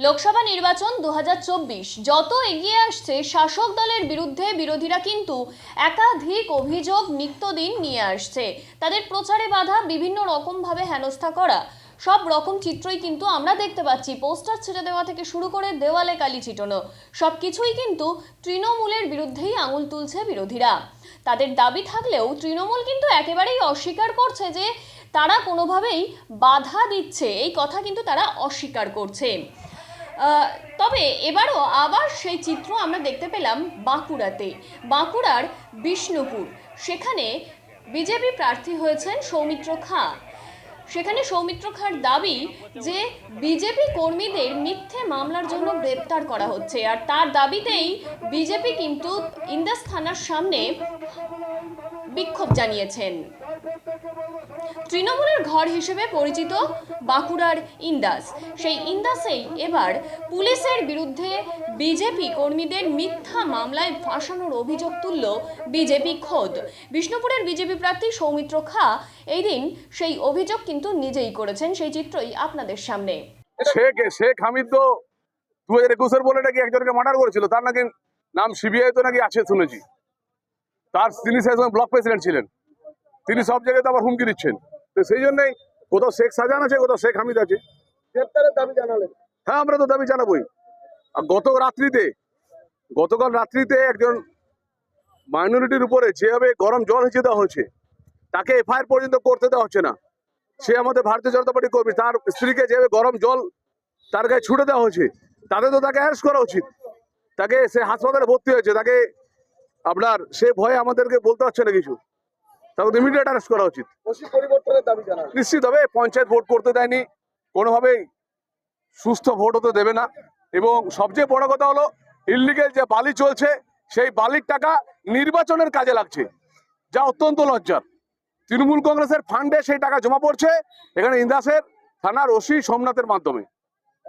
লোকসভা নির্বাচন 2024 যত এগিয়ে আসছে শাসক দলের বিরুদ্ধে বিরোধীরা কিন্তু একাধিক অভিযোগ নিত্যদিন নিয়ে আসছে। তাদের প্রচারে বাধা, বিভিন্ন রকম ভাবে হেনস্থা করা, সব রকম চিত্রই কিন্তু আমরা দেখতে পাচ্ছি। পোস্টার ছেড়ে দেওয়া থেকে শুরু করে দেওয়ালে কালি ছিটানো, সবকিছুই কিন্তু তৃণমূলের বিরুদ্ধেই আঙুল তুলছে বিরোধীরা। তাদের দাবি থাকলেও তৃণমূল কিন্তু একেবারেই অস্বীকার করছে যে তারা কোনোভাবেই বাধা দিচ্ছে, এই কথা কিন্তু তারা অস্বীকার করছে। তবে এবারও আবার সেই চিত্র আমরা দেখতে পেলাম বাঁকুড়াতে। বাঁকুড়ার বিষ্ণুপুর, সেখানে বিজেপি প্রার্থী হয়েছেন সৌমিত্র খাঁ। সেখানে সৌমিত্র খাঁর দাবি যে বিজেপি কর্মীদের মিথ্যে মামলার জন্য গ্রেপ্তার করা হচ্ছে, আর তার দাবিতেই বিজেপি কিন্তু ইন্দাস থানার সামনে বিক্ষোভ জানিয়েছেন। তৃণমূলের ঘর হিসেবে পরিচিত বাঁকুড়ার ইন্দাস, সেই ইন্দাসেই এবার পুলিশের বিরুদ্ধে বিজেপি কর্মীদের মিথ্যা মামলায় ফাঁসানোর অভিযোগ তুলল বিজেপি খোদ। বিষ্ণুপুরের বিজেপি প্রার্থী সৌমিত্র খাঁ এই দিন সেই অভিযোগ কিন্তু নিজেই করেছেন, সেই চিত্রই আপনাদের সামনে। শেখ হামিদ তো 2021 বলে নাকি একজনকে মার্ডার করেছিল, তার নাকি নাম সিবিআই তো নাকি আছে শুনেছি। তিনি সেই সময় ব্লক প্রেসিডেন্ট ছিলেন, তিনি সব জায়গায় তো আবার হুমকি দিচ্ছেন। তো সেই জন্যই কোথাও শেখ শাহজাহান আছে, কোথাও শেখ হামিদ আছে। গ্রেপ্তারের দাবি জানালেন? হ্যাঁ, আমরা তো দাবি জানাবোই। আর গতকাল রাত্রিতে একজন মাইনরিটির উপরে যেভাবে গরম জল হিসেবে দেওয়া হয়েছে, তাকে এফআইআর পর্যন্ত করতে দেওয়া হচ্ছে না। সে আমাদের ভারতীয় জনতা পার্টি কর্মী, তার স্ত্রীকে যেভাবে গরম জল তার গায়ে ছুটে দেওয়া হয়েছে, তাতে তো তাকে অ্যারেস্ট করা উচিত। তাকে সে হাসপাতালে ভর্তি হয়েছে, তাকে আপনার সে ভয়ে আমাদেরকে বলতে পারছে না কিছু, তাকে ইমিডিয়েট অ্যারেস্ট করা উচিত। নিশ্চিত হবে। পঞ্চায়েত ভোট করতে দেয়নি, কোনোভাবেই সুস্থ ভোট হতে দেবে না। এবং সবচেয়ে বড় কথা হলো, ইললিগেল যে বালি চলছে, সেই বালির টাকা নির্বাচনের কাজে লাগছে, যা অত্যন্ত লজ্জার। তৃণমূল কংগ্রেসের ফান্ডে সেই টাকা জমা পড়ছে এখানে ইন্দাসের থানার ওসি সোমনাথের মাধ্যমে।